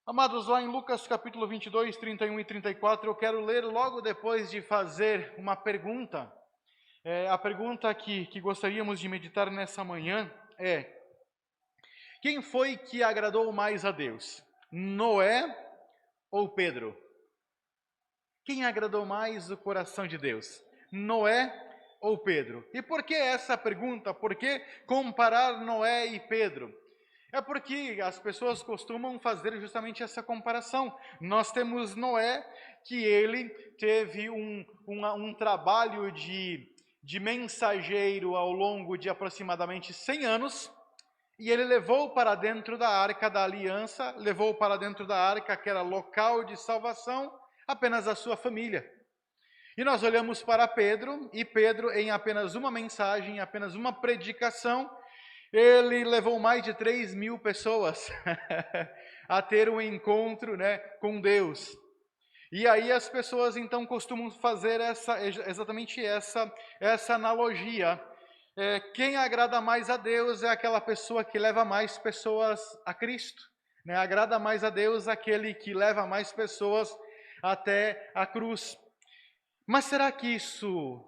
Amados, lá em Lucas capítulo 22, 31 e 34, eu quero ler logo depois de fazer uma pergunta. A pergunta que gostaríamos de meditar nessa manhã é: quem foi que agradou mais a Deus? Noé ou Pedro? Quem agradou mais o coração de Deus? Noé ou Pedro? E por que essa pergunta? Por que comparar Noé e Pedro? É porque as pessoas costumam fazer justamente essa comparação. Nós temos Noé, que ele teve um trabalho de mensageiro ao longo de aproximadamente 100 anos, e ele levou para dentro da arca da aliança, levou para dentro da arca, que era local de salvação, apenas a sua família. E nós olhamos para Pedro, e Pedro, em apenas uma mensagem, em apenas uma predicação, ele levou mais de 3.000 pessoas a ter um encontro, com Deus. E aí as pessoas então costumam fazer exatamente essa analogia. Quem agrada mais a Deus é aquela pessoa que leva mais pessoas a Cristo. Agrada mais a Deus aquele que leva mais pessoas até a cruz. Mas será que isso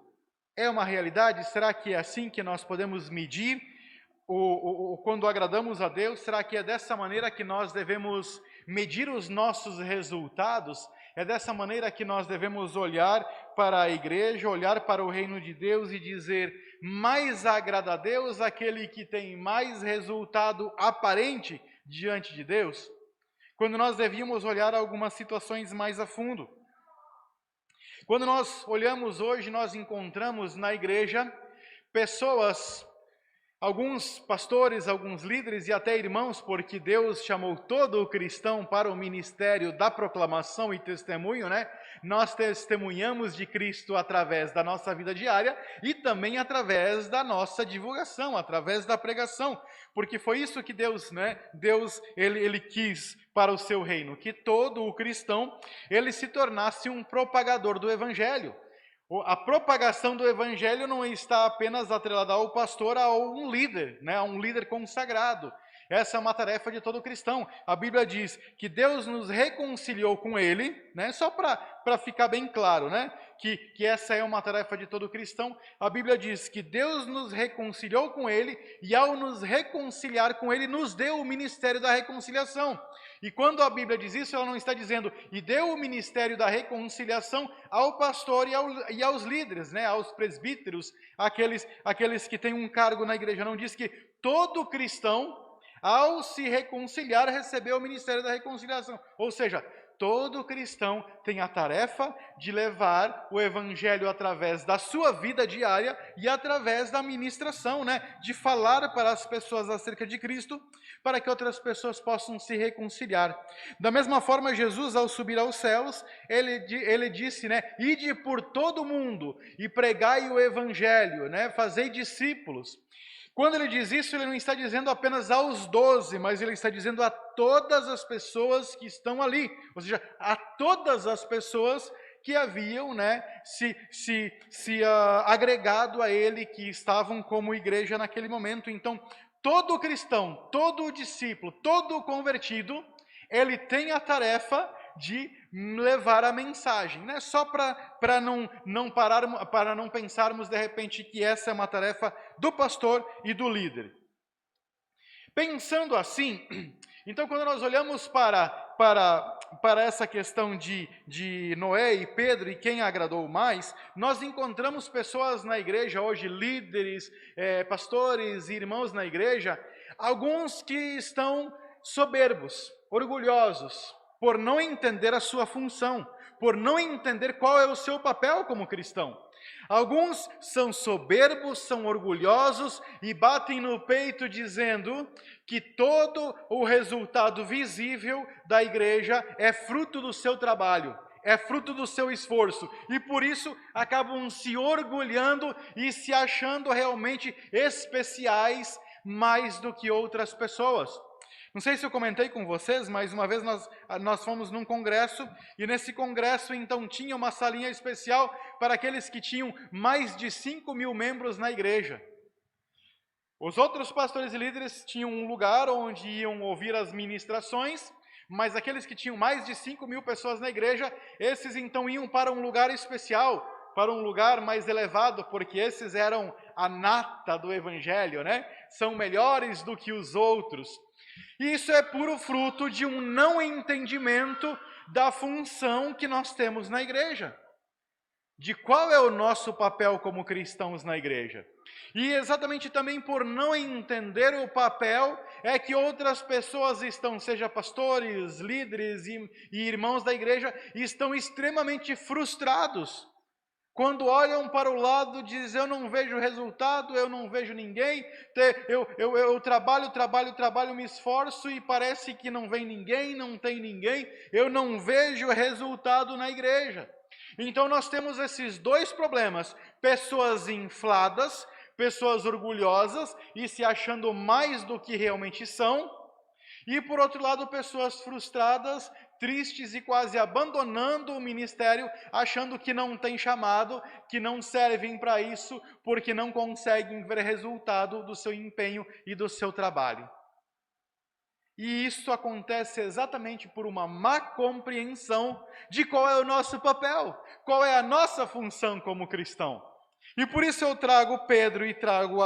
é uma realidade? Será que é assim que nós podemos medir quando agradamos a Deus? Será que é dessa maneira que nós devemos medir os nossos resultados? É dessa maneira que nós devemos olhar para a igreja, olhar para o reino de Deus e dizer: mais agrada a Deus aquele que tem mais resultado aparente diante de Deus? Quando nós devíamos olhar algumas situações mais a fundo. Quando nós olhamos hoje, nós encontramos na igreja pessoas, alguns pastores, alguns líderes e até irmãos, porque Deus chamou todo o cristão para o ministério da proclamação e testemunho, Nós testemunhamos de Cristo através da nossa vida diária e também através da nossa divulgação, através da pregação, porque foi isso que Deus, ele quis para o seu reino, que todo o cristão, ele se tornasse um propagador do evangelho. A propagação do evangelho não está apenas atrelada ao pastor, a um líder, a um líder consagrado. Essa é uma tarefa de todo cristão. A Bíblia diz que Deus nos reconciliou com Ele, só para ficar bem claro, que essa é uma tarefa de todo cristão. A Bíblia diz que Deus nos reconciliou com Ele e ao nos reconciliar com Ele, nos deu o ministério da reconciliação. E quando a Bíblia diz isso, ela não está dizendo e deu o ministério da reconciliação ao pastor e aos líderes, aos presbíteros, aqueles que têm um cargo na igreja. Não diz que todo cristão, ao se reconciliar, recebeu o ministério da reconciliação. Ou seja, todo cristão tem a tarefa de levar o evangelho através da sua vida diária e através da ministração, de falar para as pessoas acerca de Cristo, para que outras pessoas possam se reconciliar. Da mesma forma, Jesus, ao subir aos céus, ele disse, ide por todo o mundo e pregai o evangelho, fazei discípulos. Quando ele diz isso, ele não está dizendo apenas aos 12, mas ele está dizendo a todas as pessoas que estão ali, ou seja, a todas as pessoas que haviam se agregado a ele, que estavam como igreja naquele momento. Então, todo cristão, todo discípulo, todo convertido, ele tem a tarefa de levar a mensagem, só para não pensarmos de repente que essa é uma tarefa do pastor e do líder. Pensando assim, então quando nós olhamos para essa questão de Noé e Pedro e quem agradou mais, nós encontramos pessoas na igreja hoje, líderes, pastores e irmãos na igreja, alguns que estão soberbos, orgulhosos, por não entender a sua função, por não entender qual é o seu papel como cristão. Alguns são soberbos, são orgulhosos e batem no peito dizendo que todo o resultado visível da igreja é fruto do seu trabalho, é fruto do seu esforço, e por isso acabam se orgulhando e se achando realmente especiais mais do que outras pessoas. Não sei se eu comentei com vocês, mas uma vez nós fomos num congresso, e nesse congresso então tinha uma salinha especial para aqueles que tinham mais de 5.000 membros na igreja. Os outros pastores e líderes tinham um lugar onde iam ouvir as ministrações, Mas aqueles que tinham mais de 5.000 pessoas na igreja, esses então iam para um lugar especial, para um lugar mais elevado, porque esses eram a nata do evangelho, né? São melhores do que os outros. E isso é puro fruto de um não entendimento da função que nós temos na igreja. De qual é o nosso papel como cristãos na igreja. E exatamente também por não entender o papel, é que outras pessoas estão, seja pastores, líderes e irmãos da igreja, estão extremamente frustrados. Quando olham para o lado, dizem, eu não vejo resultado, eu não vejo ninguém, eu trabalho, me esforço e parece que não vem ninguém, não tem ninguém, eu não vejo resultado na igreja. Então nós temos esses dois problemas, pessoas infladas, pessoas orgulhosas e se achando mais do que realmente são, e por outro lado pessoas frustradas, tristes e quase abandonando o ministério, achando que não tem chamado, que não servem para isso, porque não conseguem ver resultado do seu empenho e do seu trabalho. E isso acontece exatamente por uma má compreensão de qual é o nosso papel, qual é a nossa função como cristão. E por isso eu trago Pedro e trago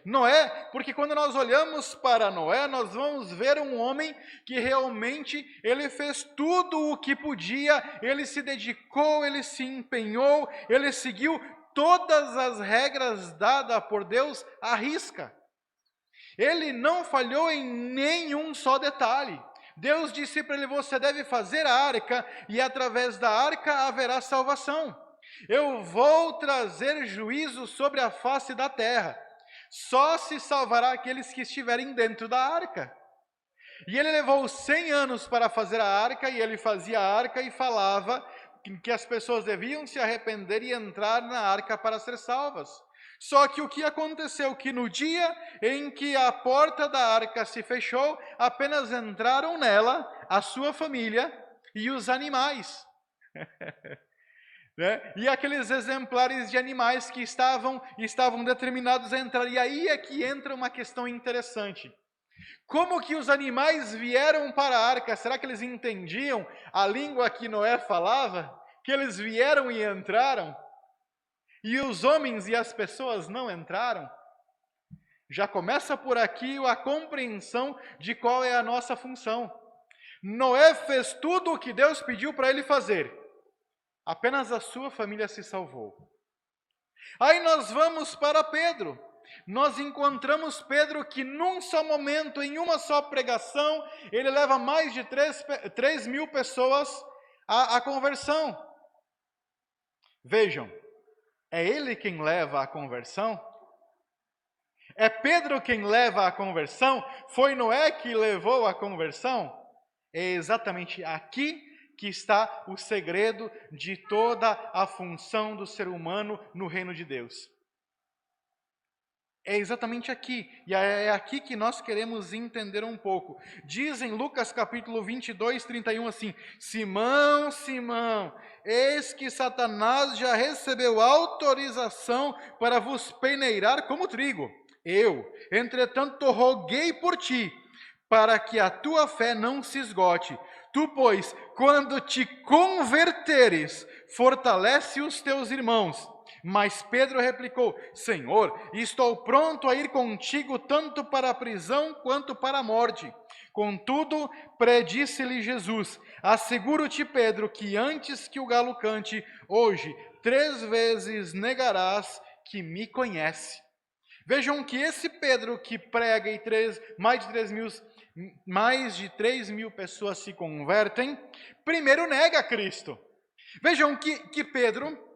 Noé, porque quando nós olhamos para Noé, nós vamos ver um homem que realmente ele fez tudo o que podia, ele se dedicou, ele se empenhou, ele seguiu todas as regras dadas por Deus à risca. Ele não falhou em nenhum só detalhe. Deus disse para ele, você deve fazer a arca, e através da arca haverá salvação. Eu vou trazer juízo sobre a face da terra. Só se salvará aqueles que estiverem dentro da arca. E ele levou 100 anos para fazer a arca, e ele fazia a arca e falava que as pessoas deviam se arrepender e entrar na arca para ser salvas. Só que o que aconteceu? Que no dia em que a porta da arca se fechou, apenas entraram nela a sua família e os animais. Né? E aqueles exemplares de animais que estavam determinados a entrar. E aí é que entra uma questão interessante. Como que os animais vieram para a arca? Será que eles entendiam a língua que Noé falava? Que eles vieram e entraram? E os homens e as pessoas não entraram? Já começa por aqui a compreensão de qual é a nossa função. Noé fez tudo o que Deus pediu para ele fazer. Apenas a sua família se salvou. Aí nós vamos para Pedro. Nós encontramos Pedro que num só momento, em uma só pregação, ele leva mais de 3.000 pessoas à conversão. Vejam, é ele quem leva a conversão? É Pedro quem leva a conversão? Foi Noé que levou a conversão? É exatamente aqui que está o segredo de toda a função do ser humano no reino de Deus. É exatamente aqui, e é aqui que nós queremos entender um pouco. Diz em Lucas capítulo 22, 31 assim, Simão, Simão, eis que Satanás já recebeu autorização para vos peneirar como trigo. Eu, entretanto, roguei por ti, para que a tua fé não se esgote. Tu, pois, quando te converteres, fortalece os teus irmãos. Mas Pedro replicou, Senhor, estou pronto a ir contigo tanto para a prisão quanto para a morte. Contudo, predisse-lhe Jesus, asseguro-te, Pedro, que antes que o galo cante, hoje, 3 vezes negarás que me conhece. Vejam que esse Pedro que prega e mais de 3.000 pessoas se convertem, primeiro nega Cristo. Vejam que Pedro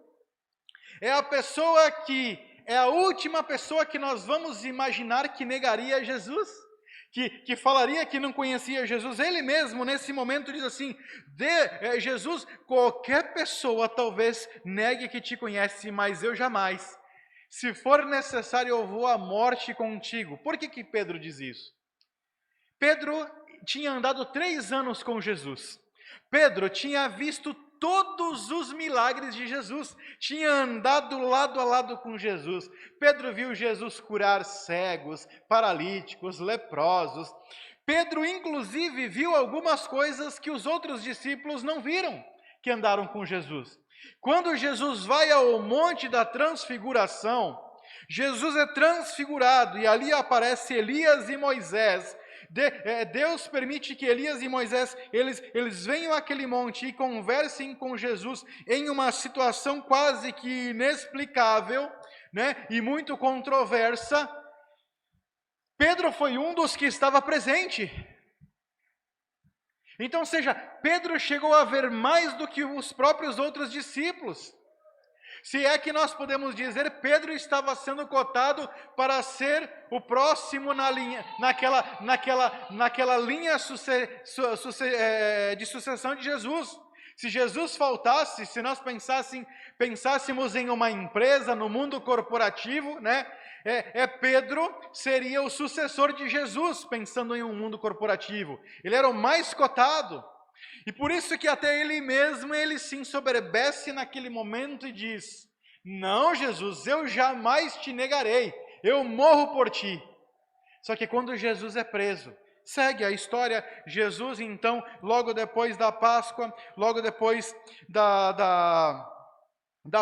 é a pessoa que é a última pessoa que nós vamos imaginar que negaria Jesus, que falaria que não conhecia Jesus. Ele mesmo, nesse momento, diz assim, Jesus, qualquer pessoa talvez negue que te conhece, mas eu jamais. Se for necessário, eu vou à morte contigo. Por que Pedro diz isso? Pedro tinha andado 3 anos com Jesus. Pedro tinha visto todos os milagres de Jesus, tinha andado lado a lado com Jesus. Pedro viu Jesus curar cegos, paralíticos, leprosos. Pedro, inclusive, viu algumas coisas que os outros discípulos não viram, que andaram com Jesus. Quando Jesus vai ao Monte da Transfiguração, Jesus é transfigurado e ali aparece Elias e Moisés. Deus permite que Elias e Moisés, eles venham àquele monte e conversem com Jesus em uma situação quase que inexplicável, né, e muito controversa. Pedro foi um dos que estava presente. Então, seja, Pedro chegou a ver mais do que os próprios outros discípulos. Se é que nós podemos dizer, Pedro estava sendo cotado para ser o próximo naquela linha de sucessão de Jesus. Se Jesus faltasse, se nós pensássemos em uma empresa, no mundo corporativo, né? Pedro seria o sucessor de Jesus, pensando em um mundo corporativo. Ele era o mais cotado. E por isso que até ele mesmo, ele se ensoberbece naquele momento e diz: não, Jesus, eu jamais te negarei, eu morro por ti. Só que quando Jesus é preso, segue a história, Jesus então, logo depois da Páscoa, logo depois da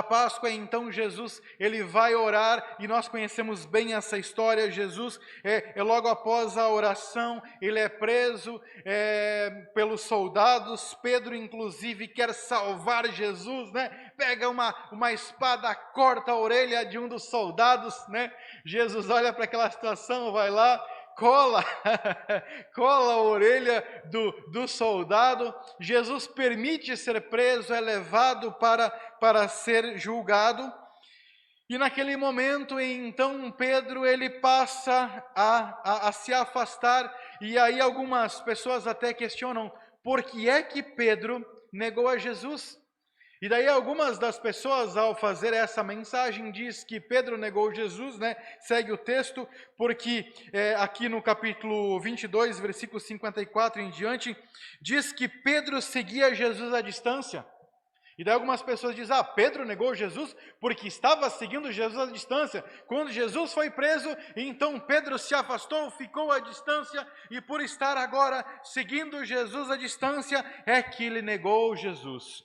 Páscoa, então Jesus, ele vai orar, e nós conhecemos bem essa história. Jesus, logo após a oração, ele é preso pelos soldados. Pedro, inclusive, quer salvar Jesus, né? Pega uma espada, corta a orelha de um dos soldados, né? Jesus olha para aquela situação, vai lá, cola a orelha do soldado. Jesus permite ser preso, é levado para ser julgado. E naquele momento, então, Pedro, ele passa a se afastar. E aí algumas pessoas até questionam, por que é que Pedro negou a Jesus? E daí algumas das pessoas, ao fazer essa mensagem, diz que Pedro negou Jesus, né? Segue o texto, porque aqui no capítulo 22, versículo 54 em diante, diz que Pedro seguia Jesus à distância. E daí algumas pessoas dizem, Pedro negou Jesus porque estava seguindo Jesus à distância. Quando Jesus foi preso, então Pedro se afastou, ficou à distância, e por estar agora seguindo Jesus à distância, é que ele negou Jesus.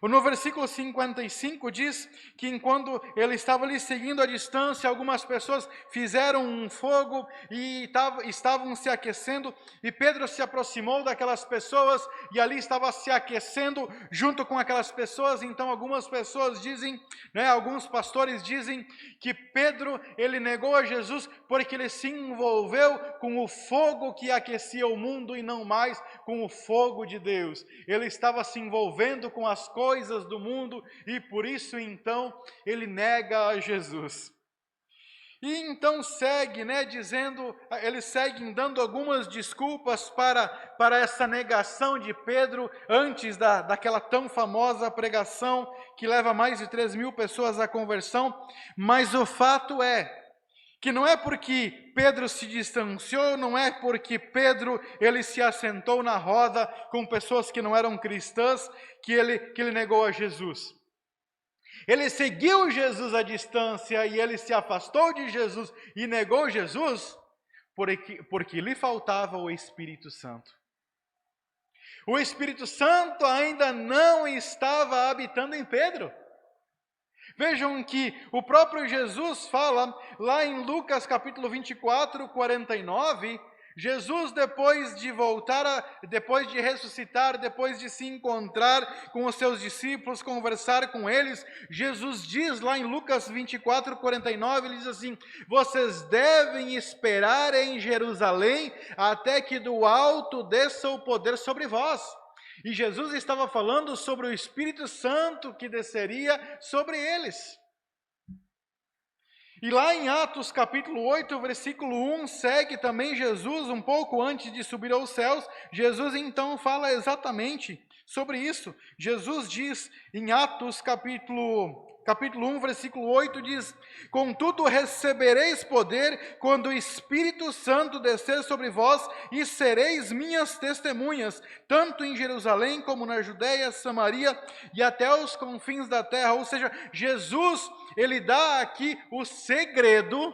No versículo 55 diz que enquanto ele estava ali seguindo à distância, algumas pessoas fizeram um fogo e estavam se aquecendo, e Pedro se aproximou daquelas pessoas e ali estava se aquecendo junto com aquelas pessoas. Então algumas pessoas dizem, né, alguns pastores dizem que Pedro, ele negou a Jesus porque ele se envolveu com o fogo que aquecia o mundo e não mais com o fogo de Deus. Ele estava se envolvendo com as coisas do mundo e por isso então ele nega a Jesus. E então segue, né, dizendo, eles seguem dando algumas desculpas para essa negação de Pedro antes daquela tão famosa pregação que leva mais de 3.000 pessoas à conversão. Mas o fato é que não é porque Pedro se distanciou, não é porque Pedro ele se assentou na roda com pessoas que não eram cristãs, que ele negou a Jesus. Ele seguiu Jesus à distância e ele se afastou de Jesus e negou Jesus porque lhe faltava o Espírito Santo. O Espírito Santo ainda não estava habitando em Pedro. Vejam que o próprio Jesus fala lá em Lucas capítulo 24, 49, Jesus depois de ressuscitar, depois de se encontrar com os seus discípulos, conversar com eles, Jesus diz lá em Lucas 24, 49, ele diz assim, vocês devem esperar em Jerusalém até que do alto desça o poder sobre vós. E Jesus estava falando sobre o Espírito Santo que desceria sobre eles. E lá em Atos capítulo 8, versículo 1, segue também Jesus, um pouco antes de subir aos céus, Jesus então fala exatamente sobre isso. Jesus diz em Atos capítulo 1, versículo 8, diz, contudo recebereis poder quando o Espírito Santo descer sobre vós e sereis minhas testemunhas, tanto em Jerusalém como na Judéia, Samaria e até os confins da terra. Ou seja, Jesus, ele dá aqui o segredo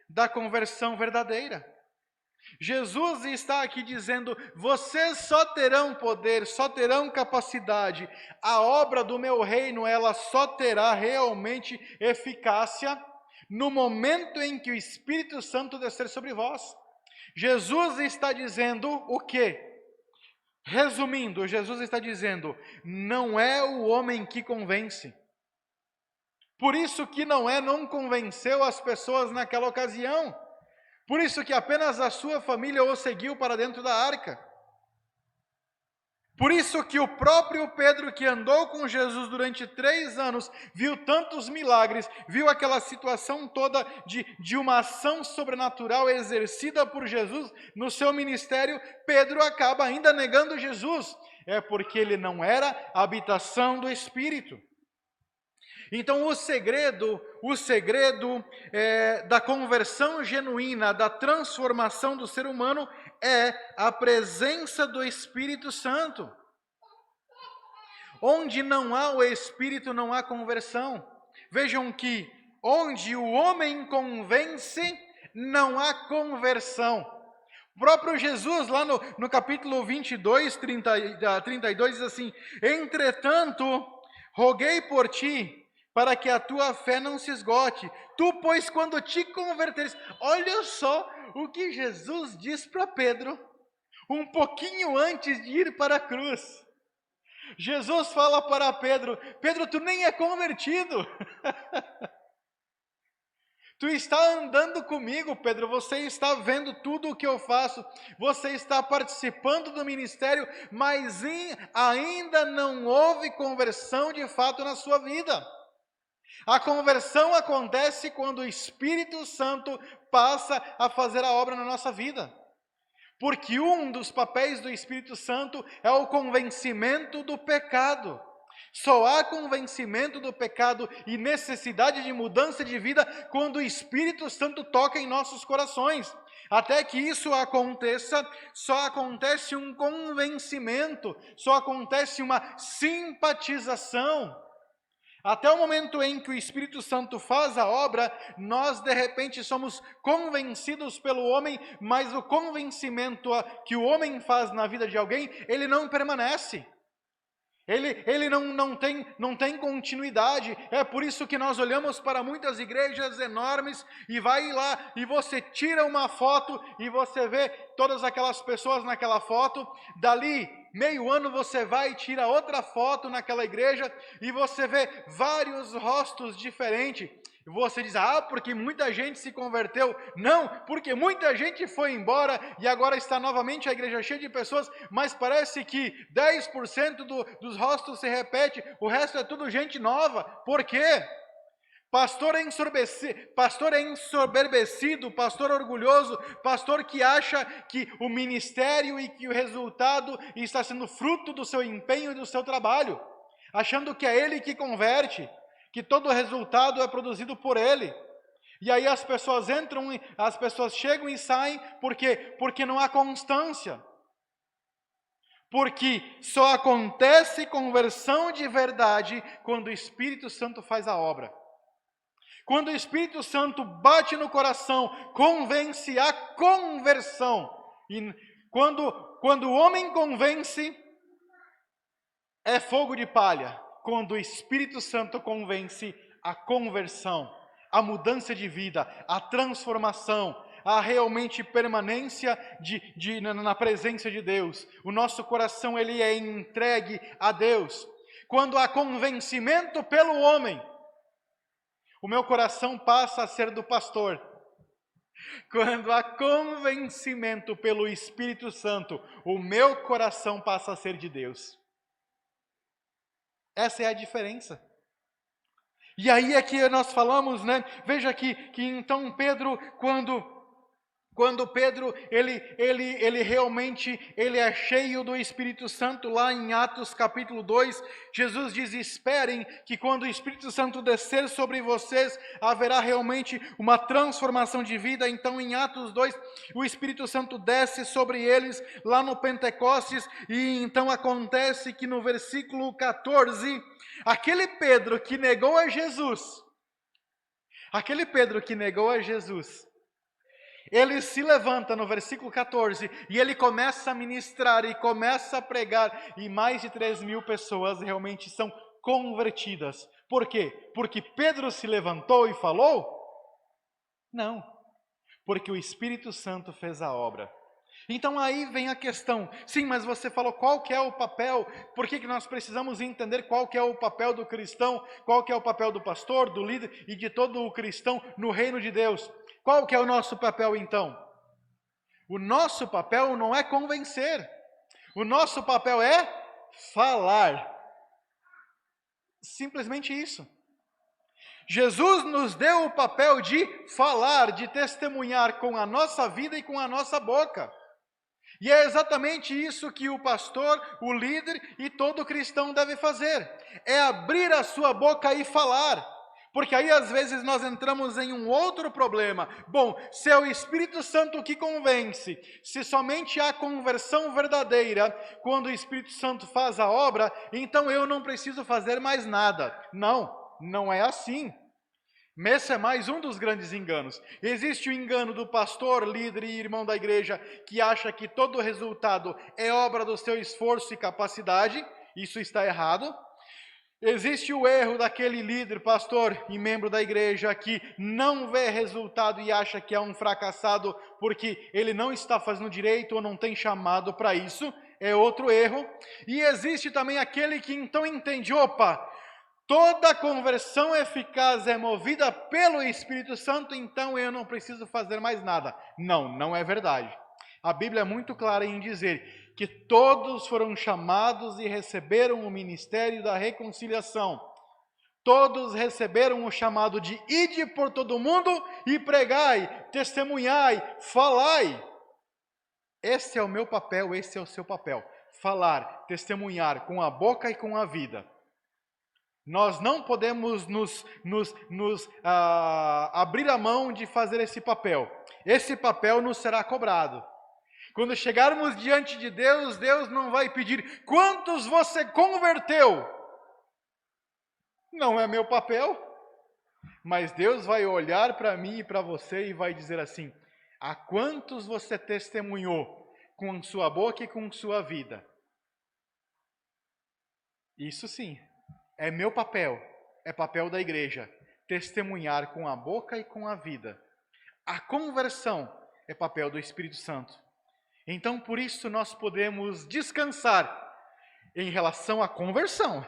da conversão verdadeira. Jesus está aqui dizendo: vocês só terão poder, só terão capacidade, a obra do meu reino, ela só terá realmente eficácia no momento em que o Espírito Santo descer sobre vós. Jesus está dizendo o quê? Resumindo, Jesus está dizendo: não é o homem que convence. Por isso que não convenceu as pessoas naquela ocasião. Por isso que apenas a sua família o seguiu para dentro da arca. Por isso que o próprio Pedro, que andou com Jesus durante 3 anos, viu tantos milagres, viu aquela situação toda de uma ação sobrenatural exercida por Jesus no seu ministério, Pedro acaba ainda negando Jesus. É porque ele não era a habitação do Espírito. Então o segredo da conversão genuína, da transformação do ser humano é a presença do Espírito Santo. Onde não há o Espírito, não há conversão. Vejam que onde o homem convence, não há conversão. O próprio Jesus, lá no capítulo 22, 32, diz assim: entretanto, roguei por ti, para que a tua fé não se esgote. Tu, pois, quando te converteres... Olha só o que Jesus diz para Pedro, um pouquinho antes de ir para a cruz. Jesus fala para Pedro: Pedro, tu nem é convertido. Tu está andando comigo, Pedro, você está vendo tudo o que eu faço, você está participando do ministério, mas ainda não houve conversão de fato na sua vida. A conversão acontece quando o Espírito Santo passa a fazer a obra na nossa vida. Porque um dos papéis do Espírito Santo é o convencimento do pecado. Só há convencimento do pecado e necessidade de mudança de vida quando o Espírito Santo toca em nossos corações. Até que isso aconteça, só acontece um convencimento, só acontece uma simpatização. Até o momento em que o Espírito Santo faz a obra, nós de repente somos convencidos pelo homem, mas o convencimento que o homem faz na vida de alguém, ele não permanece. Ele não tem continuidade. É por isso que nós olhamos para muitas igrejas enormes e vai lá e você tira uma foto e você vê todas aquelas pessoas naquela foto. Dali meio ano você vai e tira outra foto naquela igreja e você vê vários rostos diferentes. Você diz: ah, porque muita gente se converteu. Não, porque muita gente foi embora e agora está novamente a igreja cheia de pessoas, mas parece que 10% dos rostos se repete, o resto é tudo gente nova. Por quê? Pastor é ensoberbecido, pastor orgulhoso, pastor que acha que o ministério e que o resultado está sendo fruto do seu empenho e do seu trabalho, achando que é ele que converte, que todo o resultado é produzido por ele. E aí as pessoas chegam e saem, por quê? Porque não há constância. Porque só acontece conversão de verdade quando o Espírito Santo faz a obra. Quando o Espírito Santo bate no coração, convence a conversão. E quando o homem convence, é fogo de palha. Quando o Espírito Santo convence, a conversão, a mudança de vida, a transformação, a realmente permanência na presença de Deus. O nosso coração ele é entregue a Deus. Quando há convencimento pelo homem, o meu coração passa a ser do pastor. Quando há convencimento pelo Espírito Santo, o meu coração passa a ser de Deus. Essa é a diferença. E aí é que nós falamos, né? Veja que então Pedro, quando Pedro, ele realmente, ele é cheio do Espírito Santo, lá em Atos capítulo 2, Jesus diz: esperem que quando o Espírito Santo descer sobre vocês, haverá realmente uma transformação de vida. Então em Atos 2, o Espírito Santo desce sobre eles, lá no Pentecostes, e então acontece que no versículo 14, aquele Pedro que negou a Jesus, Ele se levanta no versículo 14 e ele começa a ministrar e começa a pregar, e mais de 3.000 pessoas realmente são convertidas. Por quê? Porque Pedro se levantou e falou? Não, porque o Espírito Santo fez a obra. Então aí vem a questão, sim, mas você falou qual que é o papel, por que nós precisamos entender qual que é o papel do cristão, qual que é o papel do pastor, do líder e de todo o cristão no reino de Deus. Qual que é o nosso papel então? O nosso papel não é convencer, o nosso papel é falar. Simplesmente isso. Jesus nos deu o papel de falar, de testemunhar com a nossa vida e com a nossa boca. E é exatamente isso que o pastor, o líder e todo cristão deve fazer. É abrir a sua boca e falar. Porque aí às vezes nós entramos em um outro problema. Bom, se é o Espírito Santo que convence, se somente há conversão verdadeira quando o Espírito Santo faz a obra, então eu não preciso fazer mais nada. Não, não é assim. Esse é mais um dos grandes enganos. Existe o engano do pastor, líder e irmão da igreja que acha que todo o resultado é obra do seu esforço e capacidade. Isso está errado. Existe o erro daquele líder, pastor e membro da igreja que não vê resultado e acha que é um fracassado porque ele não está fazendo direito ou não tem chamado para isso. É outro erro. E existe também aquele que então entende, opa, toda conversão eficaz é movida pelo Espírito Santo, então eu não preciso fazer mais nada. Não, não é verdade. A Bíblia é muito clara em dizer que todos foram chamados e receberam o ministério da reconciliação. Todos receberam o chamado de ide por todo mundo e pregai, testemunhai, falai. Esse é o meu papel, esse é o seu papel. Falar, testemunhar com a boca e com a vida. Nós não podemos abrir a mão de fazer esse papel. Esse papel nos será cobrado. Quando chegarmos diante de Deus, Deus não vai pedir quantos você converteu. Não é meu papel. Mas Deus vai olhar para mim e para você e vai dizer assim: a quantos você testemunhou com sua boca e com sua vida? Isso sim. É meu papel, é papel da igreja, testemunhar com a boca e com a vida. A conversão é papel do Espírito Santo. Então, por isso, nós podemos descansar em relação à conversão.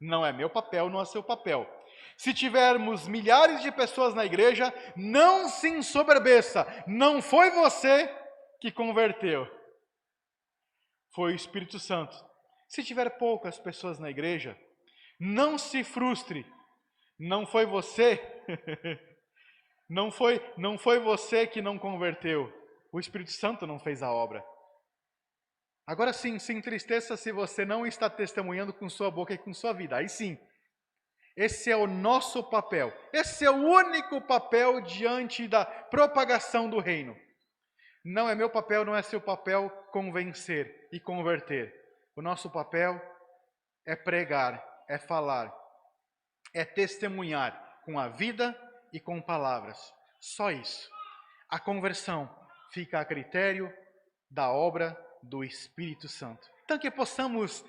Não é meu papel, não é seu papel. Se tivermos milhares de pessoas na igreja, não se ensoberbeça. Não foi você que converteu. Foi o Espírito Santo. Se tiver poucas pessoas na igreja, não se frustre, não foi você, não foi você que não converteu, o Espírito Santo não fez a obra. Agora sim, se entristeça se você não está testemunhando com sua boca e com sua vida, aí sim. Esse é o nosso papel, esse é o único papel diante da propagação do reino. Não é meu papel, não é seu papel convencer e converter. O nosso papel é pregar, é falar, é testemunhar com a vida e com palavras. Só isso. A conversão fica a critério da obra do Espírito Santo. Então que possamos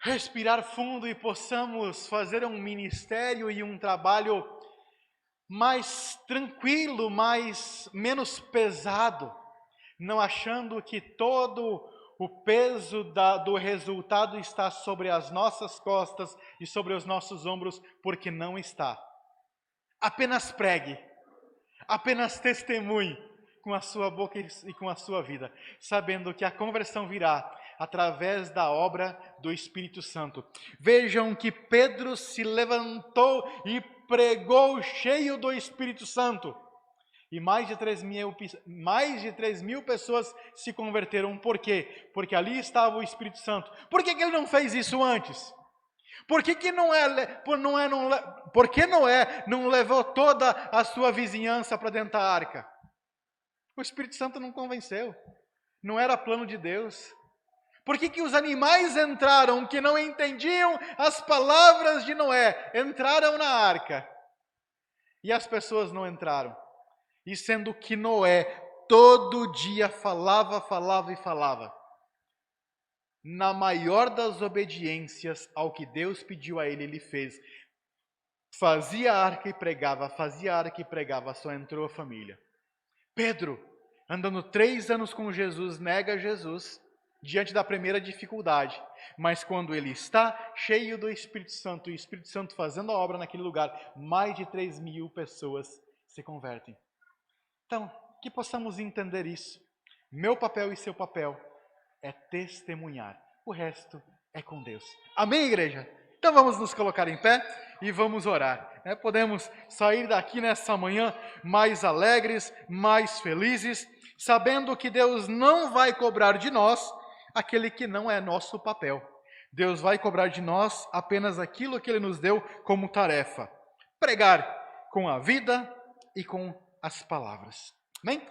respirar fundo e possamos fazer um ministério e um trabalho mais tranquilo, menos pesado, não achando que todo o peso do resultado está sobre as nossas costas e sobre os nossos ombros, porque não está. Apenas pregue, apenas testemunhe com a sua boca e com a sua vida, sabendo que a conversão virá através da obra do Espírito Santo. Vejam que Pedro se levantou e pregou cheio do Espírito Santo. E mais de 3.000 pessoas se converteram. Por quê? Porque ali estava o Espírito Santo. Por que ele não fez isso antes? Por que Noé não levou toda a sua vizinhança para dentro da arca? O Espírito Santo não convenceu. Não era plano de Deus. Por que os animais entraram que não entendiam as palavras de Noé? Entraram na arca. E as pessoas não entraram. E sendo que Noé todo dia falava, falava e falava, na maior das obediências ao que Deus pediu a ele, ele fez. Fazia arca e pregava, fazia arca e pregava, só entrou a família. Pedro, andando 3 anos com Jesus, nega Jesus diante da primeira dificuldade. Mas quando ele está cheio do Espírito Santo, e o Espírito Santo fazendo a obra naquele lugar, mais de 3.000 pessoas se convertem. Então, que possamos entender isso. Meu papel e seu papel é testemunhar. O resto é com Deus. Amém, igreja? Então vamos nos colocar em pé e vamos orar. Podemos sair daqui nessa manhã mais alegres, mais felizes, sabendo que Deus não vai cobrar de nós aquele que não é nosso papel. Deus vai cobrar de nós apenas aquilo que Ele nos deu como tarefa. Pregar com a vida e com as palavras. Amém?